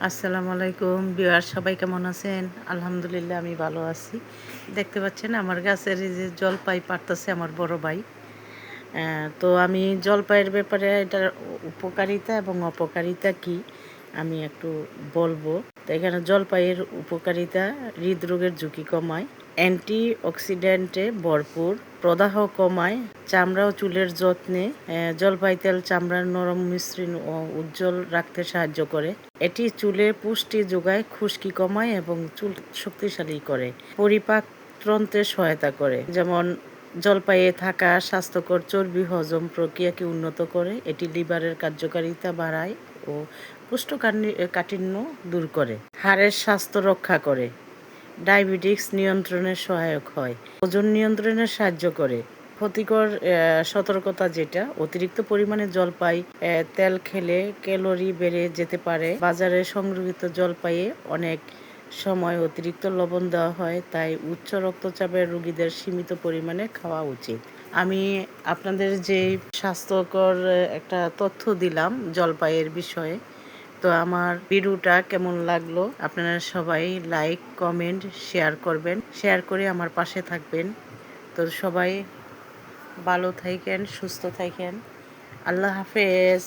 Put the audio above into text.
আসসালামু আলাইকুম ভিউয়ার, সবাই কেমন আছেন? আলহামদুলিল্লাহ আমি ভালো আছি। দেখতে পাচ্ছেন আমার গাছের এই যে জলপাই পাড়তেছে আমার বড় ভাই। তো আমি জলপাইয়ের ব্যাপারে এটার উপকারিতা এবং অপকারিতা কি আমি একটু বলবো। তো এখানে জলপাইয়ের উপকারিতা হৃদরোগের ঝুঁকি কমায়, অ্যান্টি অক্সিডেন্টে ভরপুর, প্রদাহ কমায়, চামড়া ও চুলের যত্নে জলপাই তেল চামড়ার নরম মসৃণ ও উজ্জ্বল রাখতে সাহায্য করে। এটি চুলে পুষ্টি যোগায়, খুশকি কমায় এবং চুল শক্তিশালী করে। পরিপাক তন্ত্রে সহায়তা করে, যেমন জলপাইয়ে থাকা স্বাস্থ্যকর চর্বি হজম প্রক্রিয়াকে উন্নত করে। এটি লিভারের কার্যকারিতা বাড়ায় ও কোষ্ঠকাঠিন্য দূর করে। হাড়ের স্বাস্থ্য রক্ষা করে, ডায়াবেটিস নিয়ন্ত্রণে সহায়ক হয়, ওজন নিয়ন্ত্রণে সাহায্য করে। ক্ষতিকর সতর্কতা যেটা, অতিরিক্ত পরিমাণে জলপাই তেল খেলে ক্যালোরি বেড়ে যেতে পারে। বাজারে সংগৃহীত জলপাইয়ে অনেক সময় অতিরিক্ত লবণ দেওয়া হয়, তাই উচ্চ রক্তচাপের রোগীদের সীমিত পরিমাণে খাওয়া উচিত। আমি আপনাদের যে স্বাস্থ্যকর একটা তথ্য দিলাম জলপাইয়ের বিষয়ে, তো আমার ভিডিওটা কেমন লাগলো আপনারা সবাই লাইক কমেন্ট শেয়ার করবেন, শেয়ার করে আমার পাশে থাকবেন। তো সবাই ভালো থাকেন, সুস্থ থাকেন। আল্লাহ হাফেজ।